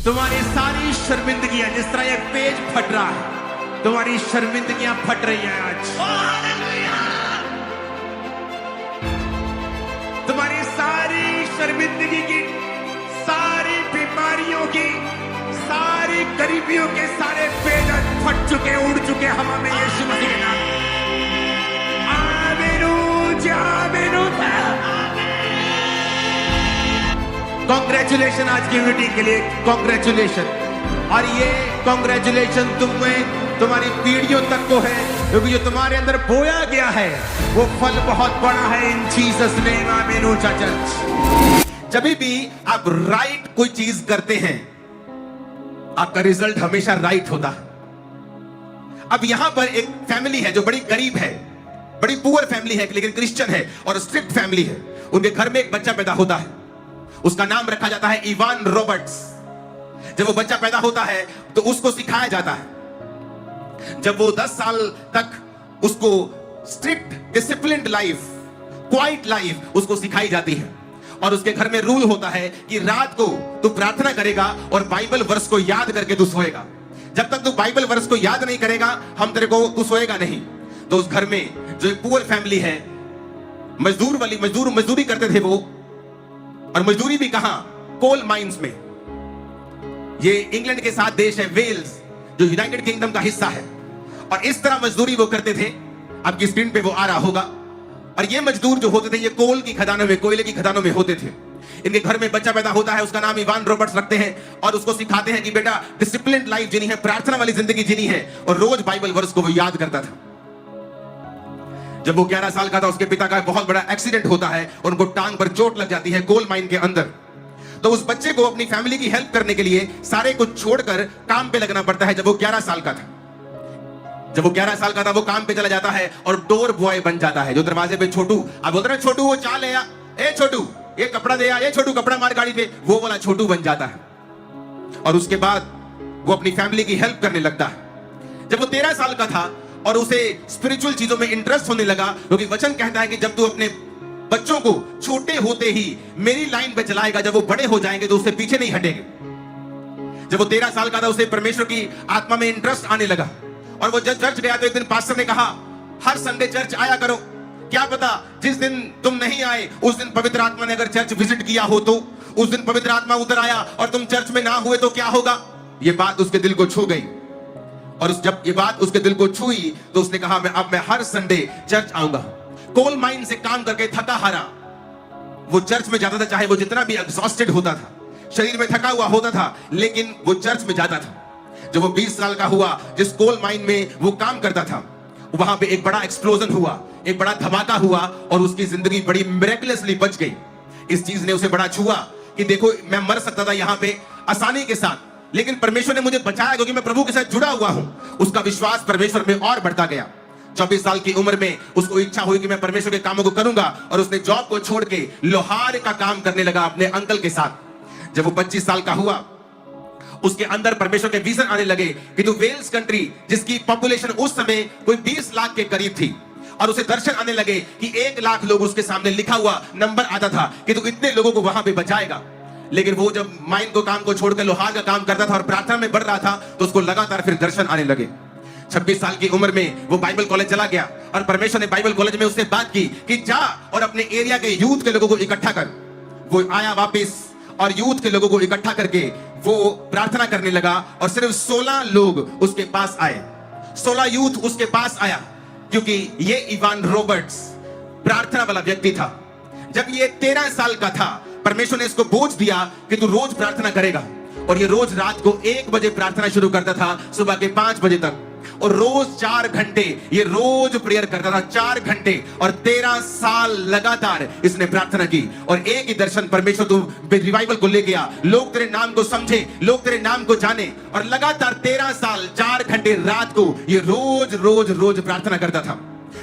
तुम्हारी सारी शर्मिंदगियां, जिस तरह एक पेज फट रहा है, तुम्हारी शर्मिंदगियां फट रही हैं आज। तुम्हारी सारी शर्मिंदगी की, सारी बीमारियों की, सारी गरीबियों के सारे पेज आज फट चुके, उड़ चुके हवा में, यीशु मसीह के नाम। कांग्रेचुलेशन आज की मीटिंग के लिए, कांग्रेचुलेशन। और ये कांग्रेचुलेशन तुम्हें, तुम्हारी पीढ़ियों तक को है, क्योंकि जो तुम्हारे अंदर बोया गया है वो फल बहुत बड़ा है। इन जीसस नेम, आमीन। ऊंचा चर्च। जब भी आप राइट कोई चीज करते हैं, आपका रिजल्ट हमेशा राइट होता है। अब यहां पर एक फैमिली है जो बड़ी गरीब है, बड़ी पुअर फैमिली है, लेकिन क्रिश्चियन है और स्ट्रिक्ट फैमिली है। उनके घर में एक बच्चा पैदा होता है, उसका नाम रखा जाता है इवान रॉबर्ट्स। जब वो बच्चा पैदा होता है तो उसको सिखाया जाता है, जब वो 10 साल तक उसको strict disciplined life, quite life उसको सिखाई जाती है। और उसके घर में रूल होता है कि रात को तू प्रार्थना करेगा और बाइबल वर्स को याद करके तू सोएगा। जब तक तू बाइबल वर्स को याद नहीं करेगा, हम तेरे को, तू सोएगा नहीं। तो उस घर में जो एक पुअर फैमिली है, मजदूरी करते थे वो, और मजदूरी भी कहां? कोल माइंस में। ये इंग्लैंड के साथ देश है वेल्स, जो यूनाइटेड किंगडम का हिस्सा है। और इस तरह मजदूरी वो करते थे। आपकी स्क्रीन पे वो आ रहा होगा। और ये मजदूर जो होते थे, ये कोल की खदानों में, कोयले की खदानों में होते थे। इनके घर में बच्चा पैदा होता है, उसका नाम इवान रॉबर्ट्स रखते हैं और उसको सिखाते हैं कि बेटा डिसिप्लिन्ड लाइफ जीनी है, प्रार्थना वाली जिंदगी जीनी है। और रोज बाइबल वर्स को वो याद करता था। जब वो 11 साल का था, उसके पिता का बहुत बड़ा एक्सीडेंट होता है और उनको टांग पर चोट लग जाती है कोल माइन के अंदर। तो उस बच्चे को अपनी फैमिली की हेल्प करने के लिए सारे कुछ छोड़कर काम पे लगना पड़ता है। जब वो 11 साल का था, वो काम पे चला जाता है और डोर बॉय बन जाता है। जो दरवाजे पे छोटू, आप बोलते हैं छोटू वो चाय ले आ, ए छोटू ये कपड़ा दे आ, ए छोटू कपड़ा मार गाड़ी पे, वो वाला छोटू बन जाता है। और उसके बाद वो अपनी फैमिली की हेल्प करने लगता है। जब वो 13 साल का था और उसे स्पिरिचुअल चीजों में इंटरेस्ट होने लगा, क्योंकि वचन कहता है कि जब तू अपने बच्चों को छोटे होते ही मेरी लाइन पे चलाएगा, जब वो बड़े हो जाएंगे तो उससे पीछे नहीं हटेंगे। जब वो 13 साल का था, उसे परमेश्वर की आत्मा में इंटरेस्ट आने लगा और वो जब चर्च गया तो एक दिन पास्टर ने कहा, हर संडे चर्च आया करो। क्या पता जिस दिन तुम नहीं आए उस दिन पवित्र आत्मा ने अगर चर्च विजिट किया हो, तो उस दिन पवित्र आत्मा उतर आया और तुम चर्च में ना हुए तो क्या होगा। ये बात उसके दिल को छू गई। और जब ये बात उसके दिल को छुई तो उसने कहा, मैं हर संडे चर्च आऊंगा। कोल माइन से काम करके थका हारा वो चर्च में जाता था, चाहे वो जितना भी एग्जॉस्टेड होता था, शरीर में थका हुआ होता था, लेकिन वो चर्च में जाता था। जब वो 20 साल का हुआ, जिस कोल माइन में वो काम करता था, वहां पे एक बड़ा एक्सप्लोजन हुआ, एक बड़ा धमाका हुआ और उसकी जिंदगी बड़ी मिरेकलसली बच गई। इस चीज ने उसे बड़ा छुआ कि देखो, मैं मर सकता था यहाँ पे आसानी के साथ, लेकिन परमेश्वर ने मुझे बचाया क्योंकि मैं प्रभु के साथ जुड़ा हुआ हूं। उसका विश्वास परमेश्वर में और बढ़ता गया। 24 साल की उम्र में उसको इच्छा हुई कि मैं परमेश्वर के कामों को करूंगा और उसने जॉब को छोड़ के लोहार का काम करने लगा अपने अंकल के साथ। जब वो 25 साल का हुआ, उसके अंदर परमेश्वर के विजन आने लगे कि तू वेल्स कंट्री, जिसकी पॉपुलेशन उस समय कोई 20 लाख के करीब थी, और उसे दर्शन आने लगे कि 1 लाख लोग उसके सामने लिखा हुआ नंबर आता था कि तू इतने लोगों को वहां पे बचाएगा। लेकिन वो जब माइन को काम को छोड़कर लोहार का काम करता था और प्रार्थना में बढ़ रहा था, तो उसको लगातार फिर दर्शन आने लगे। 26 साल की उम्र में वो बाइबल कॉलेज चला गया और परमेश्वर ने बाइबल कॉलेज में उससे बात की कि जा और अपने एरिया के यूथ के लोगों को इकट्ठा कर। वो आया वापस और यूथ के लोगों को इकट्ठा करके वो प्रार्थना करने लगा और सिर्फ 16 लोग उसके पास आए। 16 यूथ उसके पास आया, क्योंकि ये इवान रॉबर्ट्स प्रार्थना वाला व्यक्ति था। जब ये 13 साल का था, परमेश्वर ने इसको बोझ दिया कि तू रोज प्रार्थना करेगा। और ये रोज रात को 1 बजे प्रार्थना शुरू करता था, सुबह के 5 बजे तक, और रोज 4 घंटे ये रोज प्रेयर करता था, 4 घंटे। और 13 साल लगातार इसने प्रार्थना की और एक ही दर्शन, परमेश्वर तू रिवाइवल को ले गया, लोग तेरे नाम को समझे, लोग तेरे नाम को जाने। और लगातार 13 साल 4 घंटे रात को ये रोज रोज रोज प्रार्थना करता था।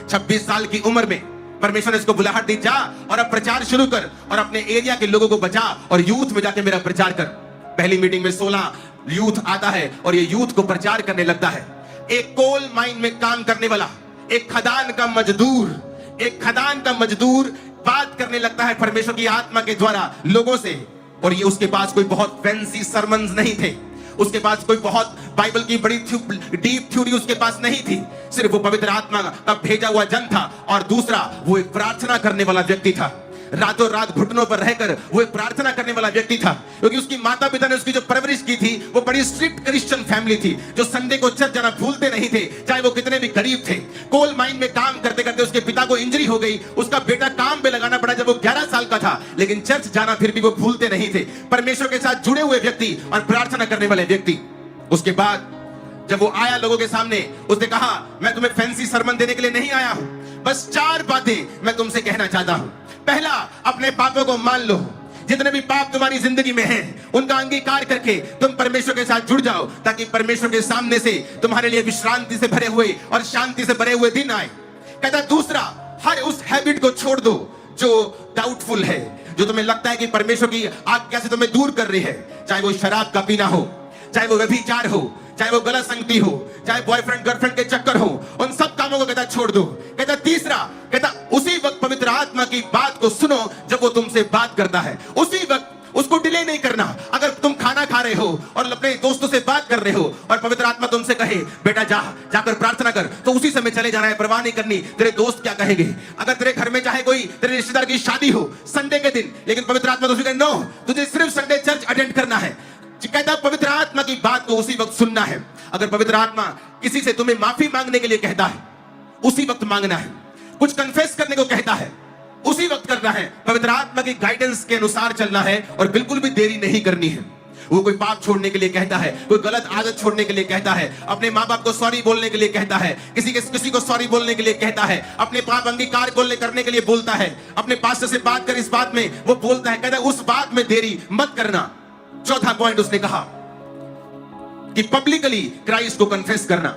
26 साल की उम्र में परमेश्वर ने इसको बुलाहट दी, जा और अब प्रचार शुरू कर और अपने एरिया के लोगों को बचा और यूथ में जाके मेरा प्रचार कर। पहली मीटिंग में 16 यूथ आता है और ये यूथ को प्रचार करने लगता है। एक कोल माइन में काम करने वाला, एक खदान का मजदूर बात करने लगता है परमेश्वर की आत्मा के द्वारा लोगों से और ये उसके पास कोई बहुत फैंसी सरमन्स नहीं थे, उसके पास कोई बहुत बाइबल की बड़ी डीप थ्योरी उसके पास नहीं थी। सिर्फ वो पवित्र आत्मा का भेजा हुआ जन था, और दूसरा वो एक प्रार्थना करने वाला व्यक्ति था। रातों रात घुटनों पर रहकर वो एक प्रार्थना करने वाला व्यक्ति था, क्योंकि उसकी माता पिता ने उसकी जो परवरिश की थी वो बड़ी स्ट्रिक्ट क्रिश्चियन फैमिली थी, जो संडे को चर्च जाना भूलते नहीं थे, चाहे वो कितने भी गरीब थे। कोल माइन में काम करते करते उसके पिता को इंजरी हो गई, उसका बेटा काम पे लगाना पड़ा जब वो 11 साल का था, लेकिन चर्च जाना फिर भी वो भूलते नहीं थे। परमेश्वर के साथ जुड़े हुए व्यक्ति और प्रार्थना करने वाले व्यक्ति। उसके बाद जब वो आया लोगों के सामने, उसने कहा, मैं तुम्हें फैंसी सरमन देने के लिए नहीं आया हूं, बस 4 बातें मैं तुमसे कहना चाहता हूं। पहला, अपने पापों को मान लो। जितने भी पाप तुम्हारी जिंदगी में हैं, उनका अंगीकार करके तुम परमेश्वर के साथ जुड़ जाओ, ताकि परमेश्वर के सामने से तुम्हारे लिए विश्रांति से भरे हुए और शांति से भरे हुए दिन आए। कहता दूसरा, हर उस हैबिट को छोड़ दो जो डाउटफुल है, जो तुम्हें लगता है कि परमेश्वर की आज्ञा से तुम्हें दूर कर रही है, चाहे वो शराब का पीना हो, चाहे वो व्यभिचार हो, चाहे वो गलत संगति हो, चाहे बॉयफ्रेंड गर्लफ्रेंड के चक्कर हो, उन सब कामों को कहता छोड़ दो। कहता तीसरा, कहता उसी वक्त पवित्र आत्मा की बात को सुनो जब वो तुमसे बात करता है, उसी वक्त उसको डिले नहीं करना। अगर तुम खाना खा रहे हो और अपने दोस्तों से बात कर रहे हो और पवित्र आत्मा तुमसे कहे, बेटा जाकर प्रार्थना कर, तो उसी समय चले जाना है, परवाह नहीं करनी तेरे दोस्त क्या कहेंगे। अगर तेरे घर में चाहे कोई तेरे रिश्तेदार की शादी हो संडे के दिन, लेकिन पवित्र आत्मा तुझे कहे, नो, तुझे सिर्फ संडे चर्च अटेंड करना है। कहता पवित्र आत्मा की बात को उसी वक्त सुनना है। अगर पवित्र आत्मा किसी से तुम्हें माफी मांगने के लिए कहता है, उसी वक्त मांगना है। कुछ कन्फेस करने को कहता है, उसी वक्त करना है। पवित्र आत्मा की गाइडेंस के अनुसार चलना है और बिल्कुल भी देरी नहीं करनी है। वो कोई पाप छोड़ने के लिए कहता है, कोई गलत आदत छोड़ने के लिए कहता है, अपने माँ बाप को सॉरी बोलने के लिए कहता है, किसी को सॉरी बोलने के लिए कहता है, अपने पाप अंगीकार करने के लिए बोलता है, अपने पास्टर से बात कर इस बात में वो बोलता है, कहता है उस बात में देरी मत करना। चौथा पॉइंट उसने कहा कि पब्लिकली क्राइस्ट को कन्फेस करना।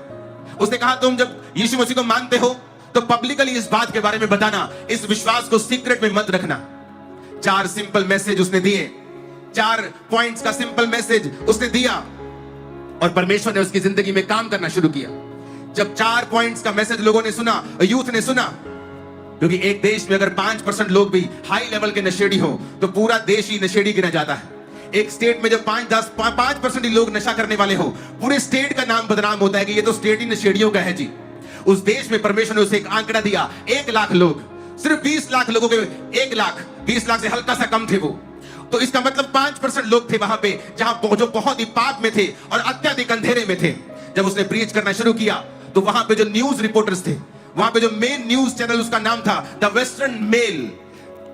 उसने कहा तुम जब यीशु मसीह को मानते हो तो पब्लिकली इस बात के बारे में बताना, इस विश्वास को सीक्रेट में मत रखना। 4 सिंपल मैसेज उसने दिए, 4 पॉइंट्स का सिंपल मैसेज उसने दिया, और परमेश्वर ने उसकी जिंदगी में काम करना शुरू किया। जब 4 पॉइंट्स का मैसेज लोगों ने सुना, यूथ ने सुना, क्योंकि एक देश में अगर 5% लोग भी हाई लेवल के नशेड़ी हो तो पूरा देश ही नशेड़ी गिना जाता है। एक स्टेट में जब 5% ही लोग नशा करने वाले हो, पूरे स्टेट का नाम बदनाम होता है कि ये तो स्टेट ही नशेड़ियों का है जी। उस देश में परमेश्वर ने उसे एक आंकड़ा दिया, 1 लाख लोग, सिर्फ 20 लाख लोगों के 1 लाख, 20 लाख से हल्का सा कम थे वो। तो इसका मतलब 5% लोग थे वहां पे जहां जो बहुत ही पाप में थे और अत्यधिक अंधेरे में थे। जब उसने प्रीच करना शुरू किया तो वहां पे जो न्यूज रिपोर्टर्स थे, वहां पे जो मेन न्यूज चैनल उसका नाम था द वेस्टर्न मेल,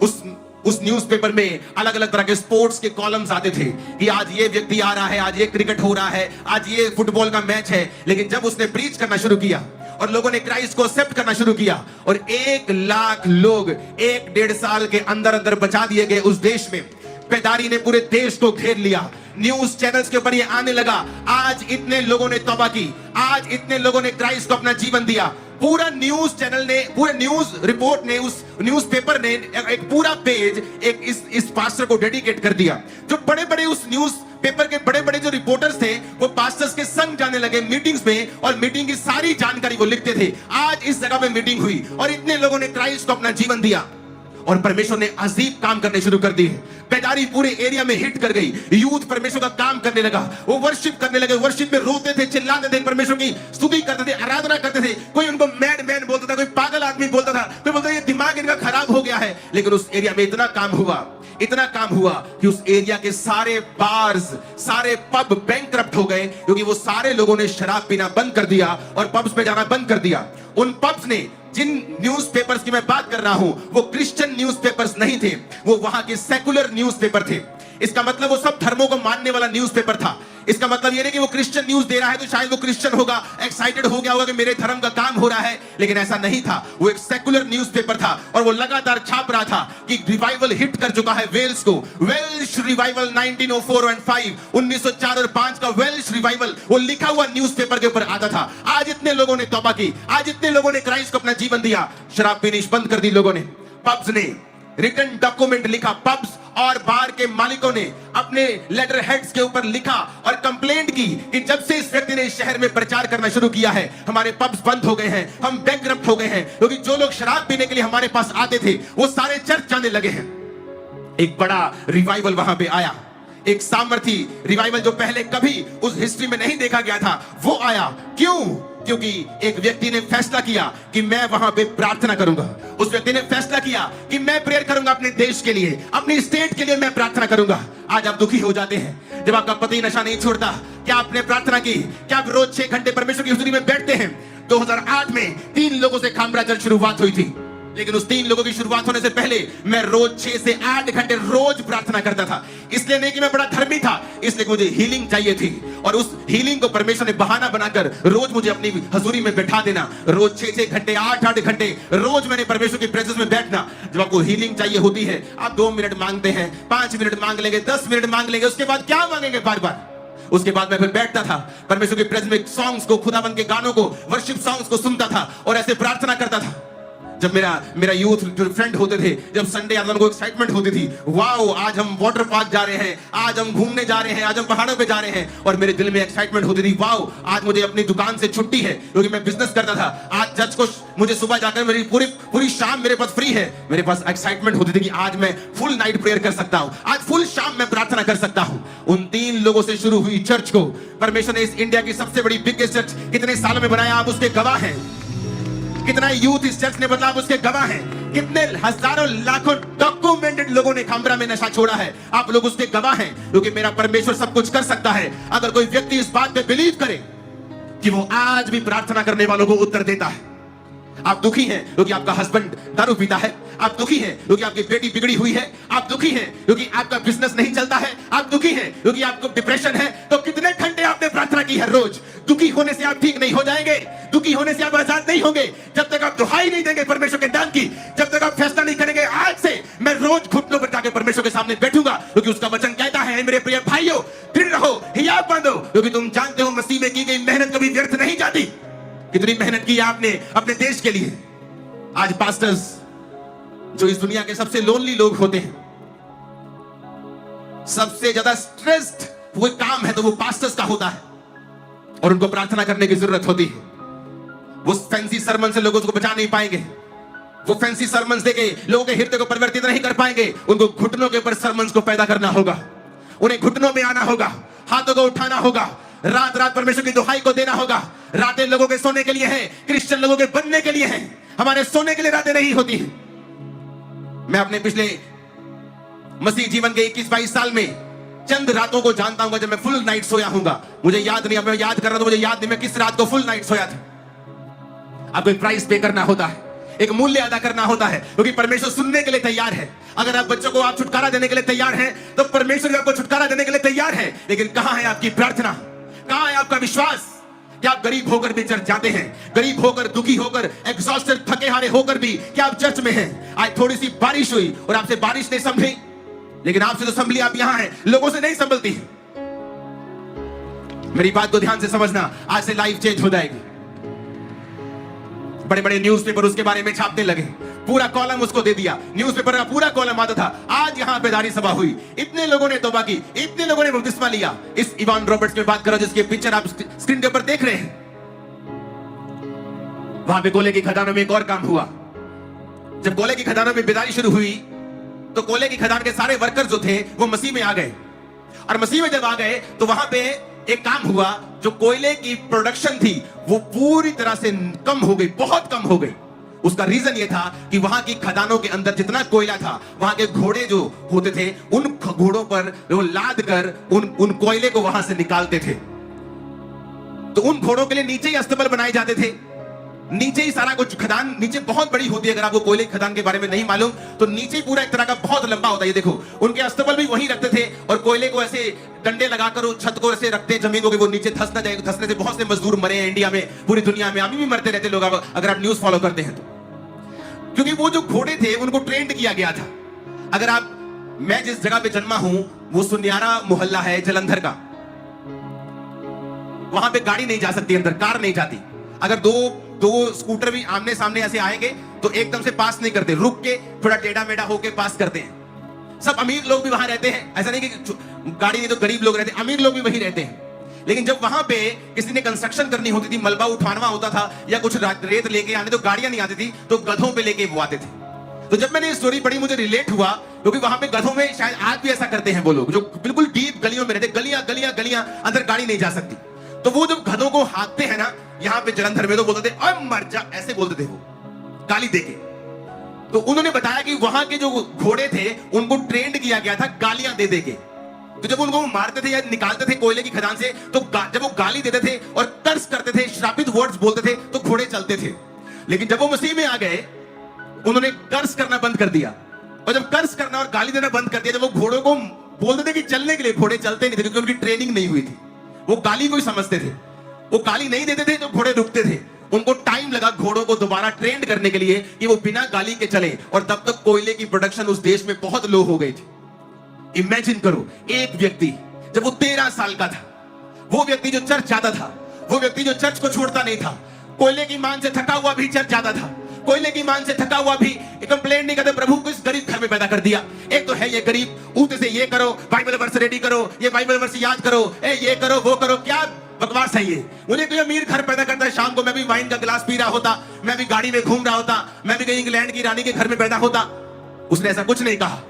उस न्यूज़पेपर में अलग अलग तरह के स्पोर्ट्स के कॉलम्स आते थे कि आज ये व्यक्ति आ रहा है, आज ये क्रिकेट हो रहा है, आज ये फुटबॉल का मैच है। लेकिन जब उसने प्रीच करना शुरू किया और लोगों ने क्राइस्ट को एक्सेप्ट करना शुरू किया और 1 लाख लोग 1-1.5 साल के अंदर अंदर बचा दिए गए उस देश में। बेदारी ने पूरे देश को घेर लिया, न्यूज चैनल्स के ऊपर ये आने लगा, आज इतने लोगों ने तौबा की, आज इतने लोगों ने क्राइस्ट को अपना जीवन दिया। पूरा न्यूज चैनल ने, पूरे न्यूज रिपोर्ट ने, उस न्यूज़पेपर ने एक पूरा पेज इस पास्टर को डेडिकेट कर दिया। जो बड़े बड़े उस न्यूज पेपर के बड़े बड़े जो रिपोर्टर्स थे वो पास्टर्स के संग जाने लगे मीटिंग्स में, और मीटिंग की सारी जानकारी वो लिखते थे, आज इस जगह पे मीटिंग हुई और इतने लोगों ने क्राइस्ट को अपना जीवन दिया। और परमेश्वर ने अजीब काम करने शुरू कर दिए। बेदारी पूरे एरिया में हिट कर गई, यूथ परमेश्वर का काम करने लगा, वो वर्शिप करने लगे, वर्शिप में रोते थे, चिल्लाते थे, परमेश्वर की स्तुति करते थे, आराधना करते थे। कोई उनको मैड मैन बोलता था, कोई पागल आदमी बोलता था, कोई बोलता ये दिमाग इनका खराब हो गया है। लेकिन उस एरिया में इतना काम हुआ कि उस एरिया के सारे बार्स, सारे पब बैंकरप्ट हो गए, क्योंकि वो सारे लोगों ने शराब पीना बंद कर दिया और पब्स पे जाना बंद कर दिया। उन पब्स ने, जिन न्यूज़पेपर्स की मैं बात कर रहा हूं, वो क्रिश्चियन न्यूज़पेपर्स नहीं थे, वो वहां के सेकुलर न्यूज़पेपर थे। इसका मतलब वो सब धर्मों को मानने वाला न्यूज़पेपर था। इसका मतलब ये नहीं कि वो क्रिश्चियन न्यूज दे रहा है तो शायद वो क्रिश्चियन होगा, एक्साइटेड हो गया होगा कि मेरे धर्म का काम हो रहा है, लेकिन ऐसा नहीं था। वो एक सेकुलर न्यूज़पेपर था और वो लगातार छाप रहा था कि रिवाइवल हिट कर चुका है वेल्स को। वेल्श रिवाइवल 1904 और 5, 1904 और 5 का वेल्श रिवाइवल वो लिखा हुआ न्यूज़पेपर के ऊपर आता था। आज इतने लोगों ने तौबा की, आज इतने लोगों ने क्राइस्ट को अपना जीवन दिया। शराब पीनी बंद कर दी लोगों ने। पब्स ने रिटन डॉक्यूमेंट लिखा, पब्स और बार के मालिकों ने अपने लेटर हेड्स के ऊपर लिखा और कंप्लेंट की कि जब से इस व्यक्ति ने इस शहर में प्रचार करना शुरू किया है, हमारे पब्स बंद हो गए हैं, हम बैंकरप्ट हो गए हैं, क्योंकि जो लोग शराब पीने के लिए हमारे पास आते थे वो सारे चर्च जाने लगे हैं। एक बड़ा रिवाइवल वहां पे आया। एक सामर्थी रिवाइवल जो पहले कभी उस हिस्ट्री में नहीं देखा गया था, वो आया। क्यों? क्योंकि एक व्यक्ति ने फैसला किया कि मैं वहां पे प्रार्थना करूंगा। उस व्यक्ति ने फैसला किया कि मैं प्रेयर करूंगा अपने देश के लिए, अपनी स्टेट के लिए मैं प्रार्थना करूंगा। आज आप दुखी हो जाते हैं जब आपका पति नशा नहीं छोड़ता। क्या आपने प्रार्थना की? क्या आप रोज 6 घंटे परमेश्वर की हुजूरी में बैठते हैं? 2008 में 3 लोगों से खामरा चर्च शुरुआत हुई थी, लेकिन उस 3 लोगों की शुरुआत होने से पहले मैं रोज 6 से 8 घंटे रोज प्रार्थना करता था। इसलिए नहीं कि मैं बड़ा धर्मी था, इसलिए कि मुझे हीलिंग चाहिए थी। और उस हीलिंग को परमेश्वर ने बहाना बनाकर रोज मुझे अपनी हजूरी में बैठा देना। रोज 6-6 घंटे, 8-8 घंटे रोज मैंने परमेश्वर की प्रेजेंस में बैठना। जब आपको हीलिंग चाहिए होती है, आप 2 मिनट मांगते हैं, 5 मिनट मांग लेंगे, 10 मिनट मांग लेंगे, उसके बाद क्या मांगेंगे बार बार? उसके बाद मैं फिर बैठता था परमेश्वर की प्रेजेंस में, सॉन्ग्स को, खुदाबंद के गानों को, वर्शिप सॉन्ग्स को सुनता था और ऐसे प्रार्थना करता था। जब मेरा यूथ जो फ्रेंड होते थे, जब संडे आता था, उनको एक्साइटमेंट होती थी, वाओ आज हम वाटर पार्क जा रहे हैं, आज हम घूमने जा रहे हैं, आज हम पहाड़ों पे जा रहे हैं। और मेरे दिल में एक्साइटमेंट होती थी, वाओ आज मुझे अपनी दुकान से छुट्टी है, क्योंकि मैं बिजनेस करता था। आज चर्च को मुझे सुबह जाकर मेरी पूरी शाम मेरे पास फ्री है। मेरे पास एक्साइटमेंट होती थी कि आज मैं फुल नाइट प्रेयर कर सकता हूं, आज फुल शाम मैं प्रार्थना कर सकता हूं। उन 3 लोगों से शुरू हुई चर्च को परमेश्वर ने इस इंडिया की सबसे बड़ी बिगेस्ट चर्च कितने सालों में बनाया, आप उसके गवाह हैं। कितना यूथ इस चर्च ने बदला, आप उसके गवाह हैं। कितने हजारों लाखों डॉक्यूमेंटेड लोगों ने खामरा में नशा छोड़ा है, आप लोग उसके गवाह हैं। क्योंकि मेरा परमेश्वर सब कुछ कर सकता है अगर कोई व्यक्ति इस बात पे बिलीव करे कि वो आज भी प्रार्थना करने वालों को उत्तर देता है। आप दुखी हैं क्योंकि आपका हस्बैंड दारू पीता है, आप दुखी हैं क्योंकि आपकी बेटी बिगड़ी हुई है, आप दुखी हैं क्योंकि आपका बिजनेस नहीं चलता है, आप दुखी हैं क्योंकि आपको डिप्रेशन है। तो कितने घंटे आपने प्रार्थना की है रोज? दुखी होने से आप ठीक नहीं हो जाएंगे, दुखी होने से आप आजाद नहीं होंगे जब तक आप दुहाई नहीं देंगे परमेश्वर के दान की, जब तक आप फैसला नहीं करेंगे आज से मैं रोज घुटनों पर जाकर परमेश्वर के सामने बैठूंगा। क्योंकि उसका वचन कहता है, मेरे प्रिय भाइयों दृढ़ रहो, हियाव बांधो, क्योंकि तुम जानते हो मसीह में की गई मेहनत कभी व्यर्थ नहीं जाती। कितनी मेहनत की आपने अपने देश के लिए। आज पास्टर्स जो इस दुनिया के सबसे लोनली लोग होते हैं, सबसे ज्यादा स्ट्रेस्ड वो काम है तो वो पास्टर्स का होता है, और उनको प्रार्थना करने की जरूरत होती है। वो फैंसी सरमन से लोगों को बचा नहीं पाएंगे, वो फैंसी सरमन देके लोगों के हृदय को परिवर्तित नहीं कर पाएंगे। उनको घुटनों के ऊपर सरमन को पैदा करना होगा, उन्हें घुटनों में आना होगा, हाथों को उठाना होगा, रात रात परमेश्वर की दुहाई को देना होगा। रातें लोगों के सोने के लिए हैं, क्रिश्चियन लोगों के बनने के लिए हैं, हमारे सोने के लिए रातें नहीं होती हैं। मैं अपने पिछले मसीह जीवन के 21-22 साल में चंद रातों को जानता हूं जब मैं फुल नाइट सोया हूंगा। मुझे याद नहीं, अब मैं याद कर रहा हूं, मुझे याद नहीं मैं किस रात को फुल नाइट सोया था। आपको एक प्राइस पे करना होता है, एक मूल्य अदा करना होता है, क्योंकि परमेश्वर सुनने के लिए तैयार है। अगर आप बच्चों को आप छुटकारा देने के लिए तैयार हैं तो परमेश्वर भी आपको छुटकारा देने के लिए तैयार है। लेकिन कहां है आपकी प्रार्थना, कहां है आपका विश्वास? क्या आप गरीब होकर भी चर्च जाते हैं? गरीब होकर, दुखी होकर, एग्जॉस्टेड, थके हारे होकर भी क्या आप चर्च में हैं? आज थोड़ी सी बारिश हुई और आपसे बारिश नहीं संभली, लेकिन आपसे तो संभली, आप यहां हैं, लोगों से नहीं संभलती। मेरी बात को ध्यान से समझना, आज से लाइफ चेंज हो जाएगी। बड़े बड़े न्यूज़पेपर उसके बारे में छापने लगे, पूरा कॉलम उसको दे दिया, न्यूज़पेपर का पूरा कॉलम आता था। आज यहां बेदारी सभा हुई, इतने लोगों ने तौबा की, इतने लोगों ने बपतिस्मा लिया। इस इवान रॉबर्ट्स की बात करो जिसकी पिक्चर आप स्क्रीन के ऊपर देख रहे हैं। वहां पे कोयले की खदानों में एक और काम हुआ। जब कोयले की खदानों में बेदारी शुरू हुई तो कोयले की खदान के सारे वर्कर जो थे वो मसीह में आ गए, और मसीह में जब आ गए तो वहां पे एक काम हुआ, जो कोयले की प्रोडक्शन थी वो पूरी तरह से कम हो गई, बहुत कम हो गई। उसका रीजन ये था कि वहां की खदानों के अंदर जितना कोयला था, वहां के घोड़े जो होते थे उन घोड़ों पर वो लाद कर उन कोयले को वहां से निकालते थे। तो उन घोड़ों के लिए नीचे ही अस्तबल बनाए जाते थे, नीचे ही सारा कुछ। खदान नीचे बहुत बड़ी होती है, अगर आपको कोयले की खदान के बारे में नहीं मालूम तो नीचे पूरा एक तरह का बहुत लंबा होता है। ये देखो, उनके अस्तबल भी वहीं रखते थे और कोयले को ऐसे डंडे लगाकर उस छत को ऐसे रखते जमीन को कि वो नीचे धंस ना जाए। धंसने से बहुत से मजदूर मरे हैं इंडिया में, पूरी दुनिया में अभी भी मरते रहते लोग, अगर आप न्यूज फॉलो करते हैं तो। क्योंकि वो जो घोड़े थे उनको ट्रेंड किया गया था। अगर आप, मैं जिस जगह पे जन्मा हूं वो सुनियारा मोहल्ला है जलंधर का, वहां पे गाड़ी नहीं जा सकती अंदर, कार नहीं जाती। अगर दो स्कूटर भी आमने सामने ऐसे आएंगे तो एकदम से पास नहीं करते, रुक के थोड़ा टेढ़ा मेढ़ा होके पास करते हैं। सब अमीर लोग भी वहां रहते हैं, ऐसा नहीं कि गाड़ी नहीं तो गरीब लोग रहते, अमीर लोग भी वहीं रहते हैं। लेकिन जब वहां पे किसी ने कंस्ट्रक्शन करनी होती थी, मलबा उठाना होता था या कुछ रेत लेके आने, तो गाड़ियां नहीं आती थी तो गधों पे लेके वो आते थे। तो जब मैंने ये स्टोरी पढ़ी मुझे रिलेट हुआ क्योंकि वहां पे गधों में शायद आज भी ऐसा करते हैं वो लोग जो बिल्कुल डीप गलियों में रहते, गलियां गलियां गलियां, अंदर गाड़ी नहीं जा सकती। तो वो जब गधों को हाँकते हैं ना, यहाँ पे जलंधर में तो बोलते थे अरे मर जा, ऐसे बोलते थे वो गाली देके। तो उन्होंने बताया कि वहां के जो घोड़े थे उनको ट्रेंड किया गया था गालियां दे दे के। तो जब उनको मारते थे या निकालते थे कोयले की खदान से, तो जब वो गाली देते थे और कर्स करते थे, श्रापित वर्ड्स बोलते थे, तो घोड़े चलते थे। लेकिन जब वो मसीह में आ गए, उन्होंने कर्स करना बंद कर दिया। और जब कर्स करना और गाली देना बंद कर दिया, जब वो घोड़ों को बोलते थे कि चलने के लिए, घोड़े चलते नहीं थे क्योंकि उनकी ट्रेनिंग नहीं हुई थी। वो गाली को ही समझते थे, वो गाली नहीं देते थे तो घोड़े रुकते थे। उनको टाइम लगा घोड़ों को दोबारा ट्रेंड करने के लिए कि वो बिना गाली के चले, और तब तक कोयले की प्रोडक्शन उस देश में बहुत लो हो गई थी। इमेजिन करो, एक व्यक्ति जब वो 13 साल का था, वो व्यक्ति जो चर्च जाता था, वो व्यक्ति जो चर्च को छोड़ता नहीं था, कोयले की मान से थका हुआ भी चर्च जाता था, कोयले की मान से थका हुआ भी कंप्लेंट नहीं करते, प्रभु को इस गरीब घर में पैदा कर दिया। एक तो है ये गरीब, ऊते से ये करो, बाइबल वर्स रेडी करो, ये बाइबल वर्स याद करो, ये करो वो करो, क्या बकवास है ये। मुझे कोई अमीर घर पैदा करता है, शाम को मैं भी वाइन का गिलास पी रहा होता, मैं भी गाड़ी में घूम रहा होता, मैं भी कहीं इंग्लैंड की रानी के घर में पैदा होता। उसने ऐसा कुछ नहीं कहा।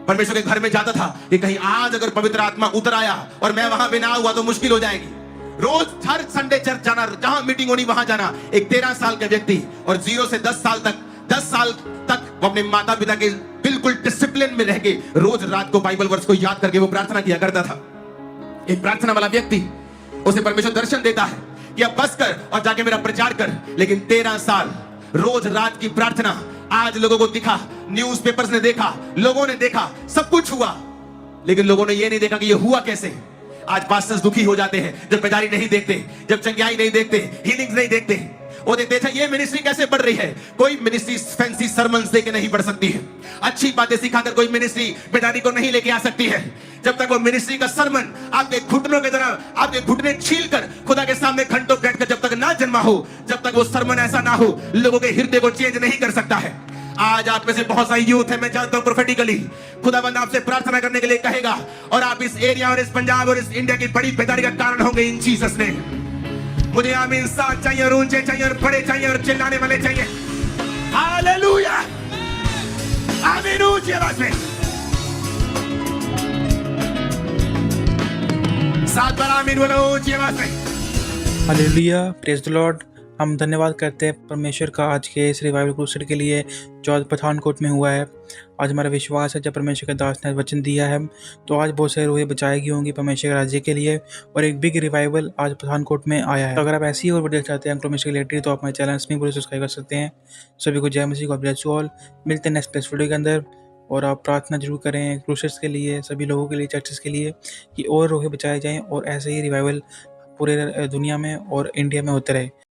परमेश्वर के घर में जाता था कि कहीं आज अगर पवित्र आत्मा उतर आया और मैं वहां पे ना हुआ तो मुश्किल हो जाएगी। रोज हर संडे चर्च जाना, जहां मीटिंग होनी वहां जाना। एक 13 साल का व्यक्ति, और 0 से 10 साल तक वो अपने माता पिता के बिल्कुल डिसिप्लिन में रह के रोज रात को बाइबल वर्स को याद करके वो प्रार्थना किया करता था। एक प्रार्थना वाला व्यक्ति, उसे परमेश्वर दर्शन देता है कि अब बस कर और जाके मेरा प्रचार कर। लेकिन 13 साल रोज रात की प्रार्थना, आज लोगों को दिखा, न्यूज़पेपर्स ने देखा, लोगों ने देखा, सब कुछ हुआ, लेकिन लोगों ने ये नहीं देखा कि ये हुआ कैसे। आज पास्टर्स दुखी हो जाते हैं जब बेदारी नहीं देखते, जब चंगाई नहीं देखते, हीलिंग्स नहीं देखते। वो देखते हैं ये मिनिस्ट्री कैसे बढ़ रही है। कोई मिनिस्ट्री फैंसी सरमन्स देके नहीं बढ़ सकती है, अच्छी बातें सिखाकर कोई मिनिस्ट्री बेदारी को नहीं लेके आ सकती है। जब तक वो मिनिस्ट्री का सरमन आपके घुटनों की तरह, आपके घुटने छील कर खुदा के सामने घंटों बैठकर जब तक ना जन्मा हो, जब तक वो सरमन ऐसा ना हो, लोगों के हृदय को चेंज नहीं कर सकता है। आज आप में से बहुत सारी यूथ है, मैं जानता हूं प्रोफेटिकली खुदाबंद आपसे प्रार्थना करने के लिए कहेगा, और आप इस एरिया और इस पंजाब और इस इंडिया की बड़ी बेदारी का कारण होंगे इन जीसस ने। मुझे आमीन साथ चाहिए, और ऊंचे चाहिए, और बड़े चाहिए, और चिल्लाने वाले चाहिए। हालेलुया, आमीन, ऊंची आवाज में सात बार आमीन बोलो, ऊंची आवाज में। Hallelujah, praise the Lord. हम धन्यवाद करते हैं परमेश्वर का आज के इस रिवाइवल क्रूसेड के लिए जो आज पठानकोट में हुआ है। आज हमारा विश्वास है, जब परमेश्वर के दास ने वचन दिया है तो आज बहुत सारी रूहें बचाई गई होंगी परमेश्वर के राज्य के लिए, और एक बिग रिवाइवल आज पठानकोट में आया है। तो अगर आप ऐसी और वीडियो चाहते हैं परमेश्वर रिलेटेड, तो आप हमारे चैनल में पूरे सब्सक्राइब कर सकते हैं। सभी को जय मसीह, गॉड ब्लेस यू ऑल। मिलते हैं नेक्स्ट वीडियो के अंदर, और आप प्रार्थना जरूर करें क्रूसेड्स के लिए, सभी लोगों के लिए, चर्चेस के लिए, कि और रूहें बचाए जाएँ और ऐसे ही रिवाइवल पूरे दुनिया में और इंडिया में होते रहे।